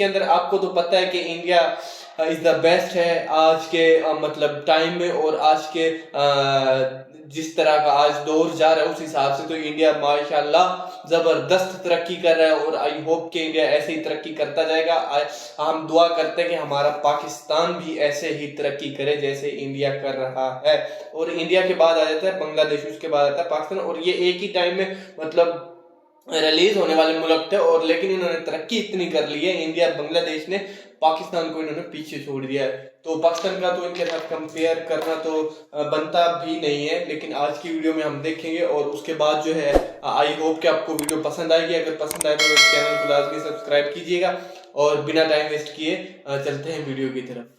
इसके अंदर आपको तो पता है कि इंडिया इज द बेस्ट है आज के मतलब टाइम में, और आज के जिस तरह का आज दौर जा रहा है उस हिसाब से तो इंडिया माशाल्लाह जबरदस्त तरक्की कर रहा है, और आई होप कि इंडिया ऐसे ही तरक्की करता जाएगा। हम दुआ करते हैं कि हमारा पाकिस्तान भी ऐसे ही तरक्की करे जैसे इंडिया कर रहा है। और इंडिया के बाद आ जाता है बांग्लादेश, उसके बाद आता है पाकिस्तान, और ये एक ही टाइम में मतलब रिलीज होने वाले मुल्क थे, और लेकिन इन्होंने तरक्की इतनी कर ली है इंडिया बांग्लादेश ने, पाकिस्तान को इन्होंने पीछे छोड़ दिया है। तो पाकिस्तान का तो इनके साथ कंपेयर करना तो बनता भी नहीं है, लेकिन आज की वीडियो में हम देखेंगे। और उसके बाद जो है आई होप कि आपको वीडियो पसंद आएगी। अगर पसंद आए तो चैनल को लाजमी सब्सक्राइब कीजिएगा, और बिना टाइम वेस्ट किए चलते हैं वीडियो की तरफ।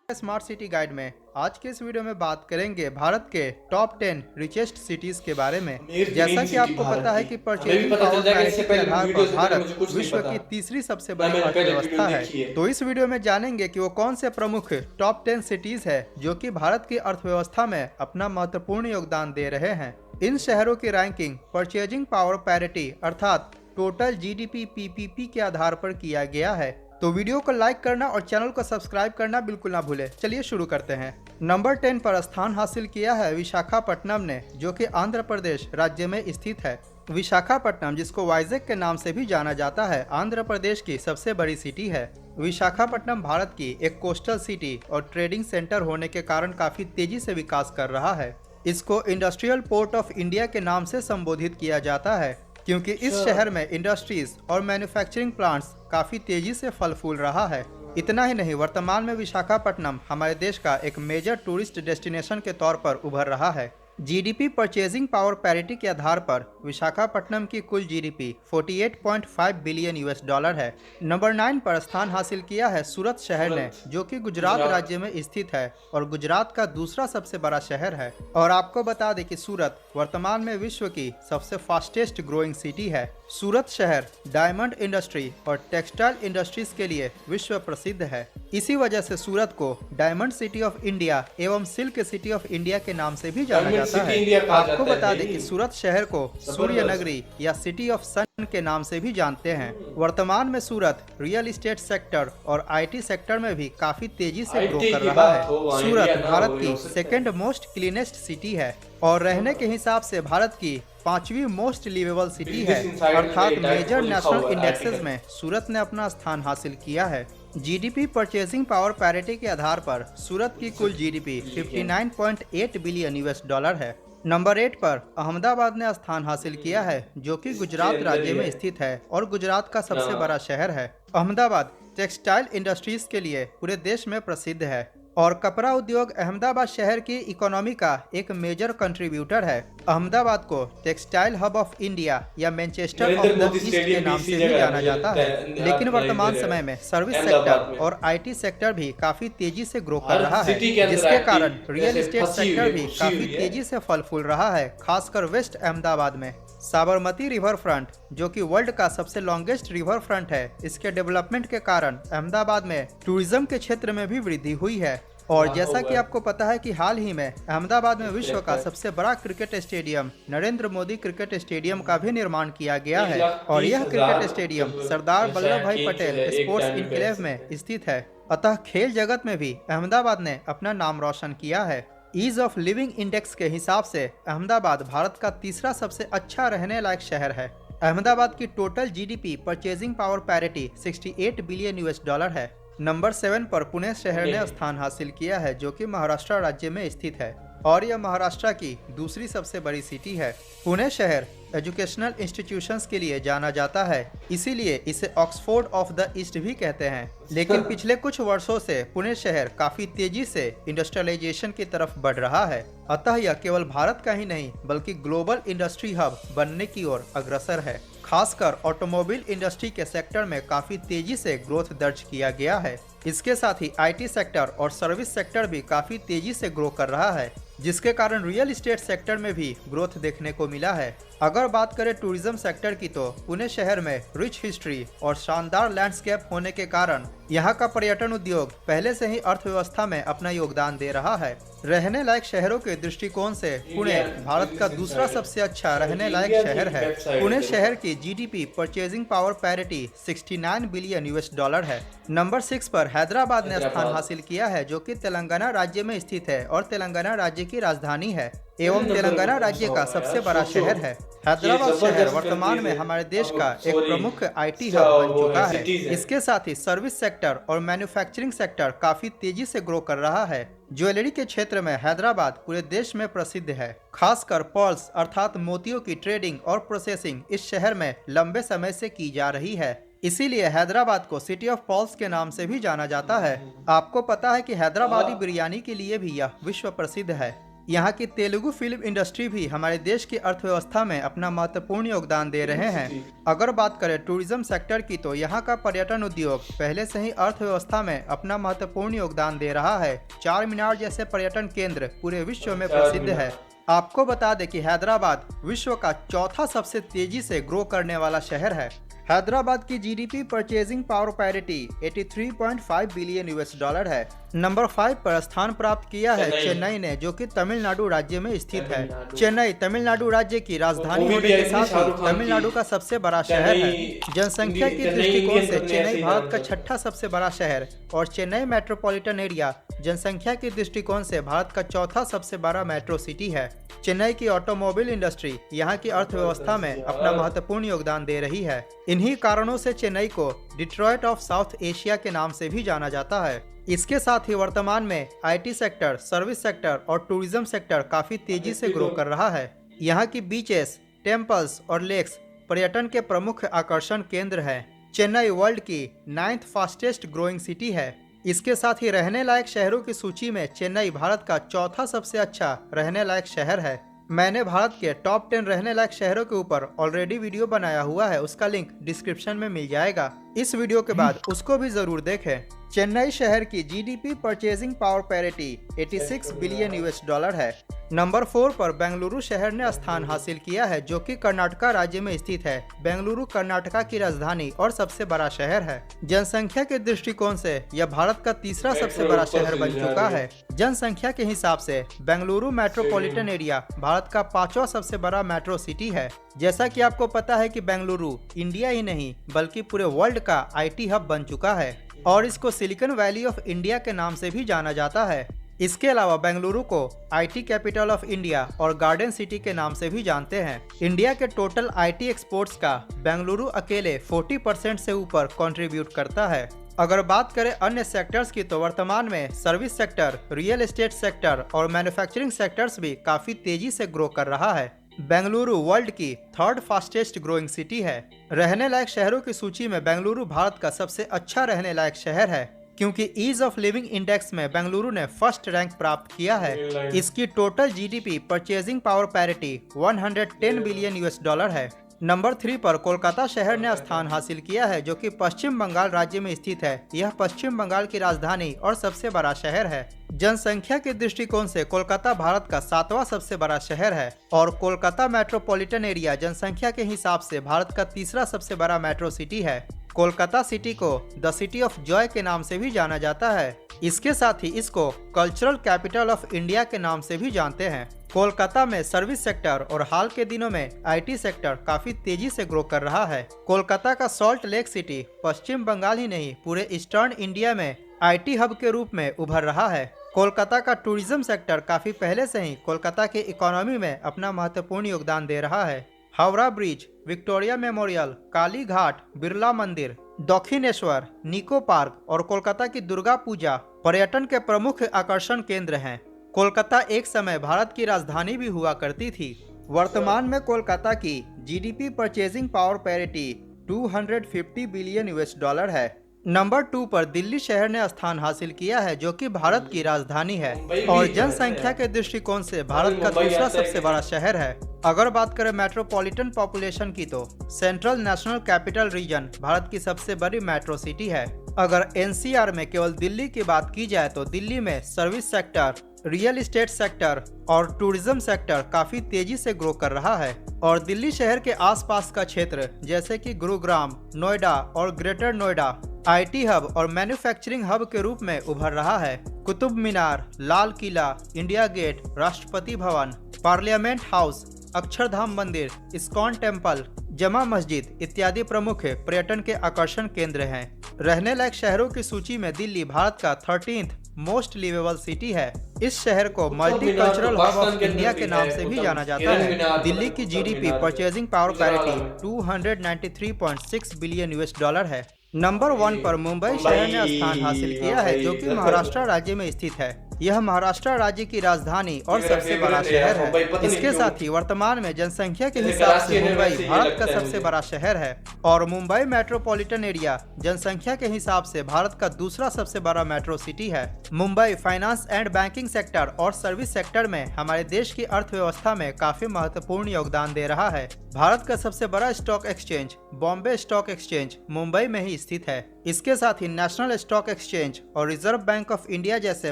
स्मार्ट सिटी गाइड में आज के इस वीडियो में बात करेंगे भारत के टॉप 10 रिचेस्ट सिटीज के बारे में। जैसा कि आपको पता है कि परचेजिंग पावर पैरिटी के आधार पर भारत विश्व की तीसरी सबसे बड़ी अर्थव्यवस्था है। तो इस वीडियो में जानेंगे कि वो कौन से प्रमुख टॉप 10 सिटीज है जो कि भारत की अर्थव्यवस्था में अपना महत्वपूर्ण योगदान दे रहे हैं। इन शहरों की रैंकिंग परचेजिंग पावर पैरिटी अर्थात टोटल GDP PPP के आधार पर किया गया है। तो वीडियो को लाइक करना और चैनल को सब्सक्राइब करना बिल्कुल ना भूले। चलिए शुरू करते हैं। नंबर 10 पर स्थान हासिल किया है विशाखापट्टनम ने, जो कि आंध्र प्रदेश राज्य में स्थित है। विशाखापट्टनम, जिसको वाइजैक के नाम से भी जाना जाता है, आंध्र प्रदेश की सबसे बड़ी सिटी है। विशाखापट्टनम भारत की एक कोस्टल सिटी और ट्रेडिंग सेंटर होने के कारण काफी तेजी से विकास कर रहा है। इसको इंडस्ट्रियल पोर्ट ऑफ इंडिया के नाम से संबोधित किया जाता है, क्योंकि इस शहर में इंडस्ट्रीज और मैन्युफैक्चरिंग प्लांट्स काफी तेजी से फल फूल रहा है। इतना ही नहीं, वर्तमान में विशाखापट्टनम हमारे देश का एक मेजर टूरिस्ट डेस्टिनेशन के तौर पर उभर रहा है। GDP परचेजिंग पावर पैरिटी के आधार पर विशाखापट्टनम की कुल GDP 48.5 बिलियन US$ है। नंबर 9 पर स्थान हासिल किया है सूरत शहर ने, जो कि गुजरात राज्य में स्थित है और गुजरात का दूसरा सबसे बड़ा शहर है। और आपको बता दें कि सूरत वर्तमान में विश्व की सबसे फास्टेस्ट ग्रोइंग सिटी है। सूरत शहर डायमंड इंडस्ट्री और टेक्सटाइल इंडस्ट्रीज के लिए विश्व प्रसिद्ध है। इसी वजह से सूरत को डायमंड सिटी ऑफ इंडिया एवं सिल्क सिटी ऑफ इंडिया के नाम से भी जाना जाता है। आपको बता दें कि सूरत शहर को सूर्य नगरी या सिटी ऑफ सन के नाम से भी जानते हैं। वर्तमान में सूरत रियल एस्टेट सेक्टर और IT सेक्टर में भी काफी तेजी से ग्रो कर रहा है। सूरत भारत की सेकेंड मोस्ट क्लीनेस्ट सिटी है और रहने के हिसाब से भारत की 5वीं मोस्ट लिवेबल सिटी है, अर्थात मेजर नेशनल इंडेक्सेस में सूरत ने अपना स्थान हासिल किया है। GDP परचेजिंग पावर पैरिटी के आधार पर सूरत की कुल GDP 59.8 बिलियन US$ है। नंबर 8 पर अहमदाबाद ने स्थान हासिल किया है, जो कि गुजरात राज्य में स्थित है और गुजरात का सबसे बड़ा शहर है। अहमदाबाद टेक्सटाइल इंडस्ट्रीज के लिए पूरे देश में प्रसिद्ध है और कपड़ा उद्योग अहमदाबाद शहर की इकोनॉमी का एक मेजर कंट्रीब्यूटर है। अहमदाबाद को टेक्सटाइल हब ऑफ इंडिया या मैनचेस्टर ऑफ द ईस्ट के नाम से भी जाना जाता है, लेकिन वर्तमान समय में सर्विस सेक्टर और IT सेक्टर भी काफी तेजी से ग्रो कर रहा है, जिसके कारण रियल एस्टेट सेक्टर भी काफी तेजी से फल फूल रहा है, खासकर वेस्ट अहमदाबाद में। साबरमती रिवर फ्रंट, जो कि वर्ल्ड का सबसे लॉन्गेस्ट रिवर फ्रंट है, इसके डेवलपमेंट के कारण अहमदाबाद में टूरिज्म के क्षेत्र में भी वृद्धि हुई है। और जैसा कि आपको पता है कि हाल ही में अहमदाबाद में विश्व का सबसे बड़ा cricket stadium Narendra Modi cricket stadium का भी निर्माण किया गया है, और यह क्रिकेट स्टेडियम सरदार वल्लभ भाई पटेल स्पोर्ट्स इनक्लेव में स्थित है। अतः खेल जगत में भी अहमदाबाद ने अपना नाम रोशन किया है। ईज ऑफ लिविंग इंडेक्स के हिसाब से अहमदाबाद भारत का तीसरा सबसे अच्छा रहने लायक शहर है। अहमदाबाद की total GDP purchasing power parity 68 billion US$ है। नंबर 7 पर पुणे शहर ने स्थान हासिल किया है, जो कि महाराष्ट्र राज्य में स्थित है और यह महाराष्ट्र की दूसरी सबसे बड़ी सिटी है। पुणे शहर एजुकेशनल इंस्टीट्यूशंस के लिए जाना जाता है, इसीलिए इसे ऑक्सफोर्ड ऑफ द ईस्ट भी कहते हैं। लेकिन पिछले कुछ वर्षों से पुणे शहर काफी तेजी से इंडस्ट्रियलाइजेशन की तरफ बढ़ रहा है, अतः यह केवल भारत का ही नहीं बल्कि ग्लोबल इंडस्ट्री हब बनने की ओर अग्रसर है। खासकर ऑटोमोबाइल इंडस्ट्री के सेक्टर में काफी तेजी से ग्रोथ दर्ज किया गया है। इसके साथ ही IT सेक्टर और सर्विस सेक्टर भी काफी तेजी से ग्रो कर रहा है, जिसके कारण रियल एस्टेट सेक्टर में भी ग्रोथ देखने को मिला है। अगर बात करें टूरिज्म सेक्टर की, तो पुणे शहर में रिच हिस्ट्री और शानदार लैंडस्केप होने के कारण यहाँ का पर्यटन उद्योग पहले से ही अर्थव्यवस्था में अपना योगदान दे रहा है। रहने लायक शहरों के दृष्टिकोण से पुणे भारत का दूसरा सबसे अच्छा रहने लायक शहर है। पुणे शहर की GDP purchasing power parity 69 billion US$ है। नंबर 6 पर हैदराबाद ने स्थान हासिल किया है, जो कि तेलंगाना राज्य में स्थित है और तेलंगाना राज्य की राजधानी है एवं तेलंगाना राज्य का सबसे बड़ा शहर है। हैदराबाद शहर वर्तमान में हमारे देश का एक प्रमुख IT हब बन चुका है। इसके साथ ही सर्विस सेक्टर और मैन्युफैक्चरिंग सेक्टर काफी तेजी से ग्रो कर रहा है। ज्वेलरी के क्षेत्र में हैदराबाद पूरे देश में प्रसिद्ध है। खासकर पर्ल्स अर्थात मोतियों की ट्रेडिंग और प्रोसेसिंग इस शहर में लंबे समय से की जा रही है। इसीलिए हैदराबाद को सिटी ऑफ पर्ल्स के नाम से भी जाना जाता है। आपको पता है कि हैदराबादी बिरयानी के लिए भी यह विश्व प्रसिद्ध है। यहाँ की तेलुगु फिल्म इंडस्ट्री भी हमारे देश की अर्थव्यवस्था में अपना महत्वपूर्ण योगदान दे रहे हैं। अगर बात करें टूरिज्म सेक्टर की, तो यहाँ का पर्यटन उद्योग पहले से ही अर्थव्यवस्था में अपना महत्वपूर्ण योगदान दे रहा है। चार मीनार जैसे पर्यटन केंद्र पूरे विश्व में प्रसिद्ध है। आपको बता दें कि हैदराबाद विश्व का चौथा सबसे तेजी से ग्रो करने वाला शहर है। हैदराबाद की GDP purchasing power parity 83.5 billion US$ है। नंबर 5 पर स्थान प्राप्त किया है चेन्नई ने, जो कि तमिलनाडु राज्य में स्थित है। चेन्नई तमिलनाडु राज्य की राजधानी होने के साथ ही तमिलनाडु का सबसे बड़ा शहर है। जनसंख्या की दृष्टिकोण से चेन्नई भारत का छठा सबसे बड़ा शहर और चेन्नई मेट्रोपॉलिटन एरिया जनसंख्या की दृष्टिकोण से भारत का चौथा सबसे बड़ा मेट्रो सिटी है। चेन्नई की ऑटोमोबाइल इंडस्ट्री यहाँ की अर्थव्यवस्था में अपना महत्वपूर्ण योगदान दे रही है। इन्हीं कारणों से चेन्नई को डिट्रॉइट ऑफ साउथ एशिया के नाम से भी जाना जाता है। इसके साथ ही वर्तमान में IT सेक्टर, सर्विस सेक्टर और टूरिज्म सेक्टर काफी तेजी से ग्रो कर रहा है। यहाँ की बीचेस, टेम्पल्स और लेक्स पर्यटन के प्रमुख आकर्षण केंद्र हैं। चेन्नई वर्ल्ड की 9th फास्टेस्ट ग्रोइंग सिटी है। इसके साथ ही रहने लायक शहरों की सूची में चेन्नई भारत का चौथा सबसे अच्छा रहने लायक शहर है। मैंने भारत के टॉप 10 रहने लायक शहरों के ऊपर ऑलरेडी वीडियो बनाया हुआ है, उसका लिंक डिस्क्रिप्शन में मिल जाएगा। इस वीडियो के बाद उसको भी जरूर देखें। चेन्नई शहर की GDP purchasing power parity 86 billion US$ है। नंबर 4 पर बेंगलुरु शहर ने स्थान हासिल किया है, जो कि कर्नाटका राज्य में स्थित है। बेंगलुरु कर्नाटका की राजधानी और सबसे बड़ा शहर है। जनसंख्या के दृष्टिकोण से यह भारत का तीसरा सबसे बड़ा शहर बन चुका है। जनसंख्या के हिसाब से बेंगलुरु मेट्रोपॉलिटन एरिया भारत का 5वां सबसे बड़ा मेट्रो सिटी है। जैसा कि आपको पता है कि बेंगलुरु इंडिया ही नहीं बल्कि पूरे वर्ल्ड का IT हब बन चुका है और इसको सिलिकॉन वैली ऑफ इंडिया के नाम से भी जाना जाता है। इसके अलावा बेंगलुरु को IT कैपिटल ऑफ इंडिया और गार्डन सिटी के नाम से भी जानते हैं। इंडिया के टोटल IT एक्सपोर्ट्स का बेंगलुरु अकेले 40% से ऊपर कंट्रीब्यूट करता है। अगर बात करें अन्य सेक्टर्स की, तो वर्तमान में service sector, real estate sector और मैन्युफैक्चरिंग सेक्टर्स भी काफी तेजी से ग्रो कर रहा है। बेंगलुरु वर्ल्ड की 3rd फास्टेस्ट ग्रोइंग सिटी है। रहने लायक शहरों की सूची में बेंगलुरु भारत का सबसे अच्छा रहने लायक शहर है, क्योंकि ईज ऑफ लिविंग इंडेक्स में बेंगलुरु ने फर्स्ट रैंक प्राप्त किया है। इसकी total GDP purchasing power parity 110 billion US$ है। नंबर 3 पर कोलकाता शहर ने स्थान हासिल किया है, जो कि पश्चिम बंगाल राज्य में स्थित है। यह पश्चिम बंगाल की राजधानी और सबसे बड़ा शहर है। जनसंख्या के दृष्टिकोण से कोलकाता भारत का 7वां सबसे बड़ा शहर है और कोलकाता मेट्रोपॉलिटन एरिया जनसंख्या के हिसाब से भारत का तीसरा सबसे बड़ा मेट्रो सिटी है। कोलकाता सिटी को द सिटी ऑफ जॉय के नाम से भी जाना जाता है। इसके साथ ही इसको कल्चरल कैपिटल ऑफ इंडिया के नाम से भी जानते हैं। कोलकाता में सर्विस सेक्टर और हाल के दिनों में IT सेक्टर काफी तेजी से ग्रो कर रहा है। कोलकाता का सॉल्ट लेक सिटी पश्चिम बंगाल ही नहीं पूरे ईस्टर्न इंडिया में IT हब के रूप में उभर रहा है। कोलकाता का टूरिज्म सेक्टर काफी पहले से ही कोलकाता के इकोनॉमी में अपना महत्वपूर्ण योगदान दे रहा है। Howrah bridge, Victoria memorial, Kali Ghat, Birla मंदिर, दक्षिणेश्वर, निको पार्क और कोलकाता की दुर्गा पूजा पर्यटन के प्रमुख आकर्षण केंद्र हैं। कोलकाता एक समय भारत की राजधानी भी हुआ करती थी। वर्तमान में कोलकाता की GDP purchasing power parity 250 billion US$ है। नंबर 2 पर दिल्ली शहर ने स्थान हासिल किया है, जो कि भारत की राजधानी है और जनसंख्या के दृष्टिकोण से भारत का दूसरा सबसे बड़ा शहर है। अगर बात करें मेट्रोपॉलिटन पॉपुलेशन की, तो central national capital region Bharat की सबसे बड़ी मेट्रो सिटी है। अगर NCR में केवल दिल्ली की बात की जाए, तो दिल्ली में service sector, real estate sector और टूरिज्म सेक्टर काफी तेजी से ग्रो कर रहा है और दिल्ली शहर के आसपास का क्षेत्र जैसे कि गुरुग्राम, नोएडा और ग्रेटर नोएडा IT हब और मैन्युफैक्चरिंग हब के रूप में उभर रहा है। Qutub Minar, Lal Qila, India gate, Rashtrapati Bhavan, parliament house, Akshardham मंदिर, इस्कॉन टेम्पल, जमा मस्जिद इत्यादि प्रमुख पर्यटन के आकर्षण केंद्र हैं। रहने लायक शहरों की सूची में दिल्ली भारत का 13th मोस्ट लिवेबल सिटी है। इस शहर को मल्टीकल्चरल हब ऑफ इंडिया के नाम से भी जाना जाता है। दिल्ली की GDP purchasing power parity 293.6 billion US dollar है। नंबर 1 पर मुंबई शहर ने स्थान हासिल किया है, जो कि महाराष्ट्र राज्य में स्थित है। यह महाराष्ट्र राज्य की राजधानी और सबसे बड़ा शहर है। इसके साथ ही वर्तमान में जनसंख्या के हिसाब से मुंबई भारत का सबसे बड़ा शहर है और मुंबई मेट्रोपॉलिटन एरिया जनसंख्या के हिसाब से भारत का दूसरा सबसे बड़ा मेट्रो सिटी है। Mumbai finance and banking sector और सर्विस सेक्टर में हमारे देश की अर्थव्यवस्था में काफी महत्वपूर्ण योगदान दे रहा है। भारत का सबसे बड़ा stock exchange Bombay stock exchange Mumbai में ही स्थित है। इसके साथ ही नेशनल स्टॉक एक्सचेंज और रिजर्व बैंक ऑफ इंडिया जैसे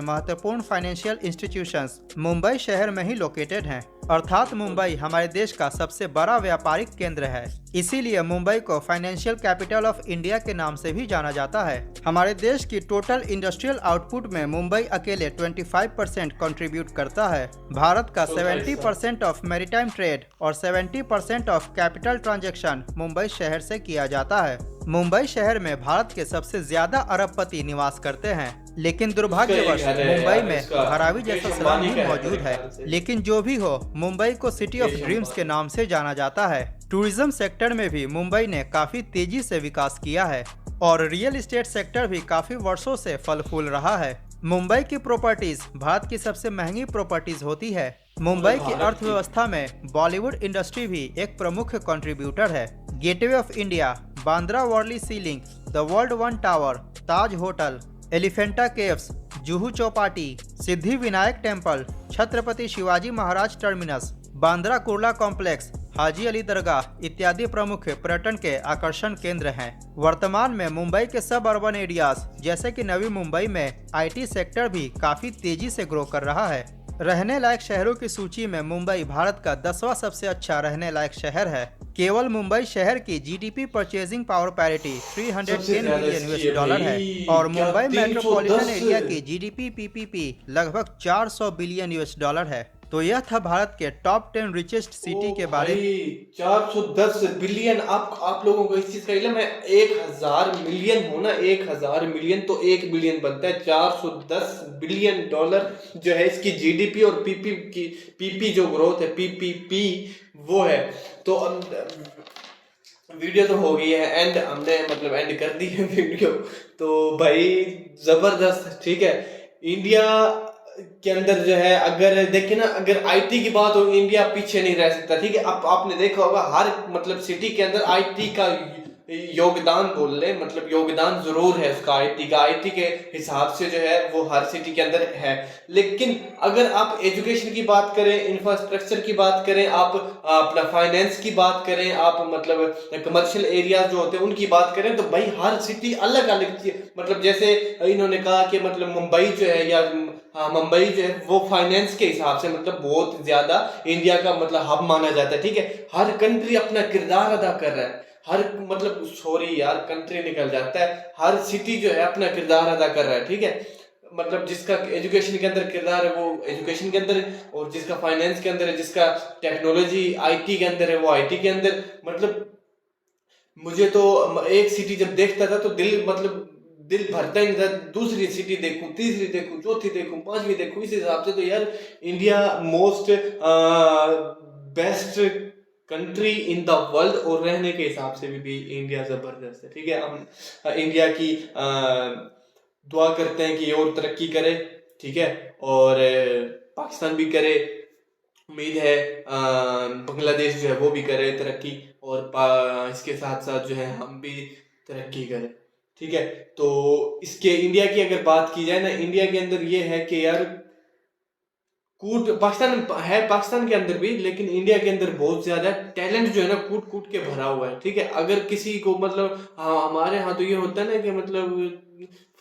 महत्वपूर्ण फाइनेंशियल इंस्टीट्यूशंस मुंबई शहर में ही लोकेटेड हैं। अर्थात मुंबई हमारे देश का सबसे बड़ा व्यापारिक केंद्र है। इसीलिए मुंबई को फाइनेंशियल कैपिटल ऑफ इंडिया के नाम से भी जाना जाता है। हमारे देश की टोटल इंडस्ट्रियल आउटपुट में मुंबई अकेले 25% कंट्रीब्यूट करता है। भारत का 70% ऑफ मैरीटाइम ट्रेड और 70% ऑफ कैपिटल ट्रांजैक्शन मुंबई शहर से किया जाता है। मुंबई शहर में भारत के सबसे ज्यादा अरबपति निवास करते हैं, लेकिन दुर्भाग्यवश मुंबई में धारावी जैसा स्लम भी मौजूद है। लेकिन जो भी हो, मुंबई को सिटी ऑफ ड्रीम्स के नाम से जाना जाता है। टूरिज्म सेक्टर में भी मुंबई ने काफी तेजी से विकास किया है और रियल एस्टेट सेक्टर भी काफी वर्षों से फल फूल रहा है। मुंबई की प्रॉपर्टीज भारत की सबसे महंगी प्रॉपर्टीज होती है। मुंबई की अर्थव्यवस्था में बॉलीवुड इंडस्ट्री भी एक प्रमुख कंट्रीब्यूटर है। Gateway of India, Bandra Worli Sea Link, the World One Tower, Taj Hotel, Elephanta Caves, Juhu Chowpatty, Siddhi Vinayak Temple, Chhatrapati Shivaji Maharaj Terminus, Bandra Kurla Complex, Haji Ali Dargah इत्यादि प्रमुख पर्यटन के आकर्षण केंद्र हैं। वर्तमान में मुंबई के सब अर्बन एरियाज जैसे कि नवी मुंबई में IT सेक्टर भी काफी तेजी से ग्रो कर रहा है। रहने लायक शहरों की सूची में मुंबई भारत का 10वां सबसे अच्छा रहने लायक शहर है। केवल मुंबई शहर की GDP purchasing power parity 310 billion US है और मुंबई मेट्रोपॉलिटन एरिया की GDP PPP लगभग 400 बिलियन US है। तो यह था भारत के टॉप 10 रिचेस्ट सिटी के बारे में। 410 बिलियन। आप लोगों को इस चीज का इल्म है? 1000 मिलियन हो ना, 1000 मिलियन तो 1 बिलियन बनता है। 410 बिलियन डॉलर जो है इसकी GDP और PP जो ग्रोथ है PPP वो है। तो वीडियो तो हो गई है एंड, हमने मतलब एंड कर दी है वीडियो। तो भाई जबरदस्त, ठीक है। इंडिया के अंदर जो है अगर देखे ना, अगर IT की बात हो, इंडिया पीछे नहीं रह सकता, ठीक है। आपने देखा होगा हर मतलब सिटी के अंदर IT का योगदान बोल ले, मतलब योगदान जरूर है उसका IT के हिसाब से जो है वो हर सिटी के अंदर है। लेकिन अगर आप एजुकेशन की बात करें, इंफ्रास्ट्रक्चर की बात करें, आप अपना फाइनेंस की बात करें, आप मतलब कमर्शियल एरियाज जो होते हैं उनकी बात करें, तो भाई हर सिटी अलग अलग मतलब जैसे इन्होंने कहा कि मतलब मुंबई जो है या मुंबई जो है वो फाइनेंस के हिसाब से मतलब बहुत ज्यादा इंडिया का मतलब हब माना जाता है, ठीक है। हर कंट्री अपना किरदार अदा कर रहा है, हर मतलब सॉरी यार कंट्री निकल जाता है, हर सिटी जो है अपना किरदार अदा कर रहा है, ठीक है। मतलब जिसका एजुकेशन के अंदर किरदार है वो एजुकेशन के अंदर है, और जिसका फाइनेंस के अंदर है, जिसका टेक्नोलॉजी IT के अंदर है वो IT के अंदर। मतलब मुझे तो एक सिटी जब देखता था तो दिल भरता ही नहीं था। दूसरी सिटी देखूं, तीसरी देखूं, चौथी देखूं, पांचवी देखूं, इस हिसाब से तो यार India most best country in the world, और रहने के हिसाब से भी इंडिया जबरदस्त है, ठीक है। हम इंडिया की दुआ करते हैं कि और तरक्की करे, ठीक है, और पाकिस्तान भी करे। उम्मीद है बांग्लादेश जो है वो भी करे तरक्की, और इसके साथ साथ जो है हम भी तरक्की करें, ठीक है। तो इसके इंडिया की अगर बात की जाए ना, इंडिया के अंदर ये है कि यार पाकिस्तान के अंदर भी, लेकिन इंडिया के अंदर बहुत ज्यादा टैलेंट जो है ना कूट के भरा हुआ है, ठीक है। अगर किसी को मतलब हमारे यहाँ तो ये होता है ना कि मतलब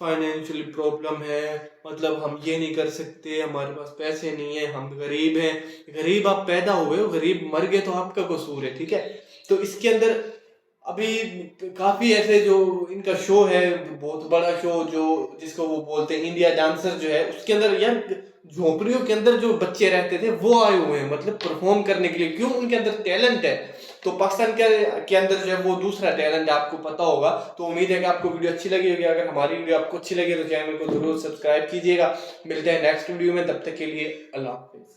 फाइनेंशियल प्रॉब्लम है, मतलब हम ये नहीं कर सकते, हमारे पास पैसे नहीं है, हम गरीब हैं। गरीब आप पैदा हुए हो, गरीब मर गए तो आपका कसूर है, ठीक है। तो इसके अंदर अभी काफी ऐसे जो इनका शो है, बहुत बड़ा शो जो जिसको वो बोलते हैं इंडिया डांसर जो है, उसके अंदर यार झोपड़ियों के अंदर जो बच्चे रहते थे वो आए हुए हैं मतलब परफॉर्म करने के लिए। क्यों? उनके अंदर टैलेंट है। तो पाकिस्तान के अंदर जो है वो दूसरा टैलेंट आपको पता होगा। तो उम्मीद है कि आपको वीडियो अच्छी लगी होगी। अगर हमारी वीडियो आपको अच्छी लगी तो चैनल को जरूर सब्सक्राइब कीजिएगा। मिलते हैं नेक्स्ट वीडियो में, तब तक के लिए अल्लाह हाफिज।